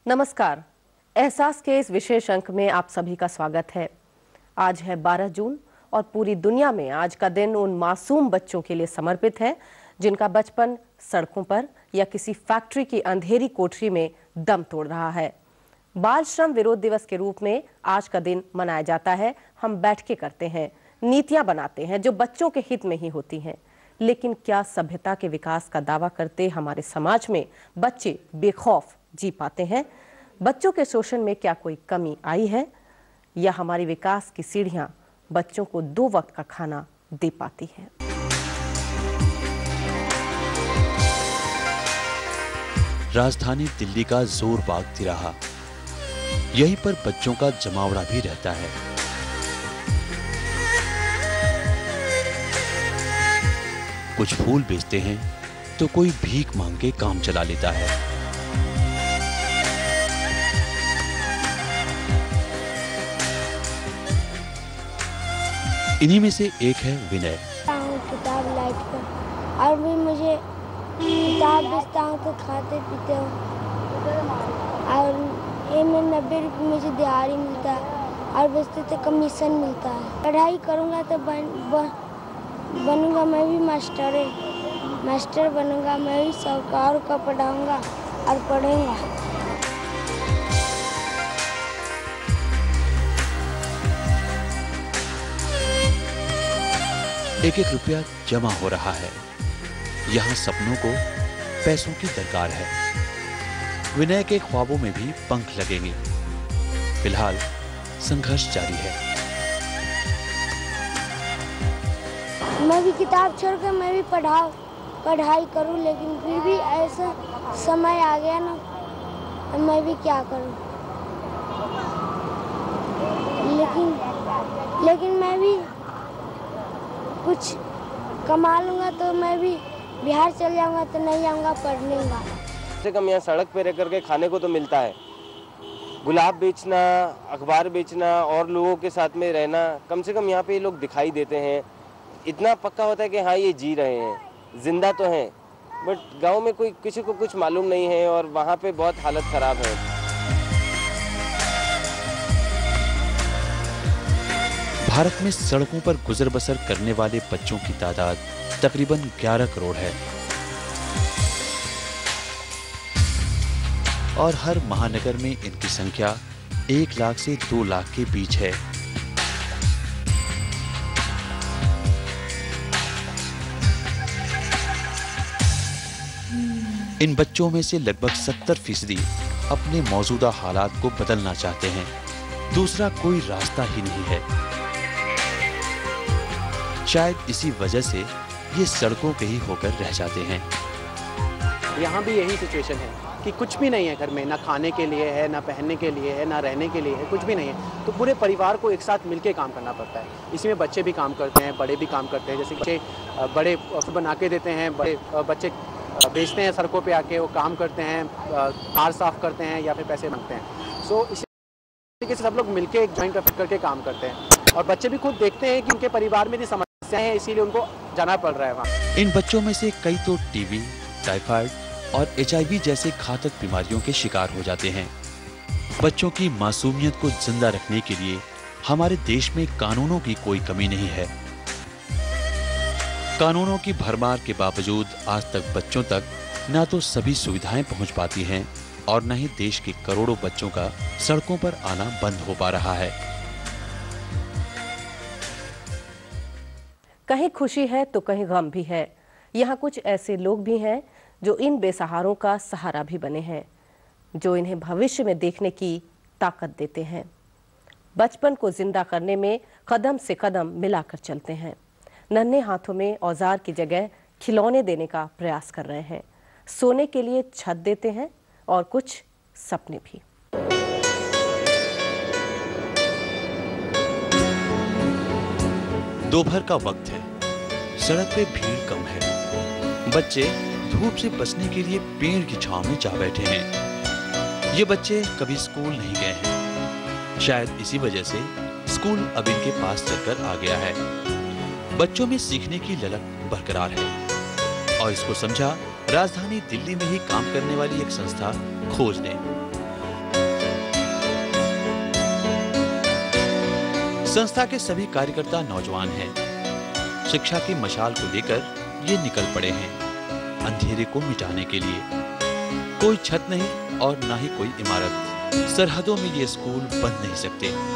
नमस्कार। एहसास के इस विशेष अंक में आप सभी का स्वागत है। आज है 12 जून और पूरी दुनिया में आज का दिन उन मासूम बच्चों के लिए समर्पित है जिनका बचपन सड़कों पर या किसी फैक्ट्री की अंधेरी कोठरी में दम तोड़ रहा है। बाल श्रम विरोध दिवस के रूप में आज का दिन मनाया जाता है। हम बैठके करते हैं, नीतियां बनाते हैं जो बच्चों के हित में ही होती हैं। लेकिन क्या सभ्यता के विकास का दावा करते हमारे समाज में बच्चे बेखौफ जी पाते हैं? बच्चों के शोषण में क्या कोई कमी आई है या हमारी विकास की सीढ़ियां बच्चों को 2 वक्त का खाना दे पाती हैं? राजधानी दिल्ली का जोरबाग तिराहा, यहीं पर बच्चों का जमावड़ा भी रहता है। कुछ फूल बेचते हैं तो कोई भीख मांग के काम चला लेता है। इन्हीं में से एक है विनय। किताब लाइट पर और भी मुझे किताब बेचता हूँ तो खाते पीते हूँ और ये में 90 रुपये मुझे दिहाड़ी मिलता है और बेचते तो कमीशन मिलता है। पढ़ाई करूँगा तो बनूँगा मैं भी मास्टर बनूँगा। मैं भी सरकार को पढ़ाऊँगा और पढ़ूँगा। एक एक रुपया जमा हो रहा है। यहाँ सपनों को पैसों की दरकार है। विनय के ख्वाबों में भी पंख लगेंगे। फिलहाल संघर्ष जारी है। मैं भी किताब छोड़कर मैं भी पढ़ाई करूं, लेकिन फिर भी ऐसा समय आ गया ना, मैं भी क्या करूं। लेकिन मैं भी कुछ कमा लूंगा तो मैं भी बिहार चल जाऊंगा तो नहीं आऊंगा पढ़ने का। कम से कम यहाँ सड़क पे रह करके खाने को तो मिलता है। गुलाब बेचना, अखबार बेचना और लोगों के साथ में रहना, कम से कम यहाँ पे ये लोग दिखाई देते हैं। इतना पक्का होता है कि हाँ ये जी रहे हैं, जिंदा तो हैं। बट गांव में कोई किसी को कुछ मालूम नहीं है और वहाँ पे बहुत हालत खराब है। भारत में सड़कों पर गुजर बसर करने वाले बच्चों की तादाद तकरीबन 11 करोड़ है और हर महानगर में इनकी संख्या 1 लाख से 2 लाख के बीच है। इन बच्चों में से लगभग 70% अपने मौजूदा हालात को बदलना चाहते हैं। दूसरा कोई रास्ता ही नहीं है। शायद इसी वजह से ये सड़कों पे ही होकर रह जाते हैं। यहाँ भी यही सिचुएशन है कि कुछ भी नहीं है घर में, ना खाने के लिए है, ना पहनने के लिए है, ना रहने के लिए है, कुछ भी नहीं है। तो पूरे परिवार को एक साथ मिलके काम करना पड़ता है। इसमें बच्चे भी काम करते हैं, बड़े भी काम करते हैं। जैसे बच्चे बड़े बना के देते हैं, बड़े बच्चे बेचते हैं, सड़कों पे आके वो काम करते हैं, कार साफ करते हैं या फिर पैसे मांगते हैं। सो इसी तरीके से सब लोग मिलके एक जॉइंट एफर्ट करके काम करते हैं और बच्चे भी खुद देखते हैं कि उनके परिवार में समस्या है, इसीलिए उनको जाना पड़ रहा है वहाँ। इन बच्चों में से कई तो टीबी, टाइफाइड और HIV जैसे घातक बीमारियों के शिकार हो जाते हैं। बच्चों की मासूमियत को जिंदा रखने के लिए हमारे देश में कानूनों की कोई कमी नहीं है। कानूनों की भरमार के बावजूद आज तक बच्चों तक न तो सभी सुविधाएं पहुंच पाती हैं और न ही देश के करोड़ों बच्चों का सड़कों पर आना बंद हो पा रहा है। कहीं खुशी है तो कहीं गम भी है। यहाँ कुछ ऐसे लोग भी हैं जो इन बेसहारों का सहारा भी बने हैं, जो इन्हें भविष्य में देखने की ताकत देते हैं। बचपन को जिंदा करने में कदम से कदम मिलाकर चलते हैं। नन्हे हाथों में औजार की जगह खिलौने देने का प्रयास कर रहे हैं। सोने के लिए छत देते हैं और कुछ सपने भी। दोपहर का वक्त है। सड़क पे भीड़ कम है। बच्चे धूप से बचने के लिए पेड़ की छांव में जा बैठे हैं। ये बच्चे कभी स्कूल नहीं गए हैं। शायद इसी वजह से स्कूल अब इनके पास चलकर आ गया है। बच्चों में सीखने की ललक बरकरार है और इसको समझा राजधानी दिल्ली में ही काम करने वाली एक संस्था खोज ने। संस्था के सभी कार्यकर्ता नौजवान हैं। शिक्षा की मशाल को लेकर ये निकल पड़े हैं अंधेरे को मिटाने के लिए। कोई छत नहीं और ना ही कोई इमारत, सरहदों में ये स्कूल बन नहीं सकते।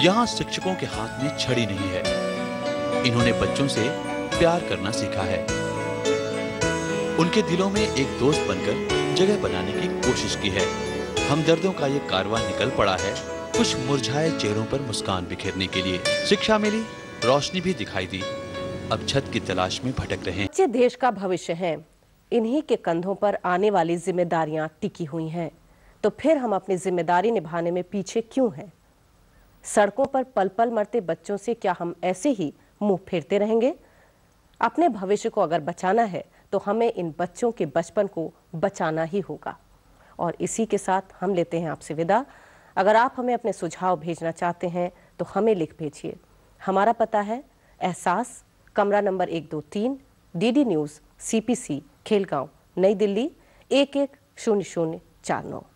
यहाँ शिक्षकों के हाथ में छड़ी नहीं है। इन्होंने बच्चों से प्यार करना सीखा है। उनके दिलों में एक दोस्त बनकर जगह बनाने की कोशिश की है। हमदर्दों का ये कारवां निकल पड़ा है कुछ मुरझाए चेहरों पर मुस्कान बिखेरने के लिए। शिक्षा मिली, रोशनी भी दिखाई दी, अब छत की तलाश में भटक रहे हैं। बच्चे देश का भविष्य हैं। इन्हीं के कंधों पर आने वाली जिम्मेदारियां टिकी हुई हैं। तो फिर हम अपनी जिम्मेदारी निभाने में पीछे क्यों हैं? सड़कों पर पल पल मरते बच्चों से क्या हम ऐसे ही मुंह फेरते रहेंगे? अपने भविष्य को अगर बचाना है तो हमें इन बच्चों के बचपन को बचाना ही होगा। और इसी के साथ हम लेते हैं आपसे विदा। अगर आप हमें अपने सुझाव भेजना चाहते हैं तो हमें लिख भेजिए। हमारा पता है एहसास, कमरा number 123, DD news, CPC, Khelgaon, नई दिल्ली 110049।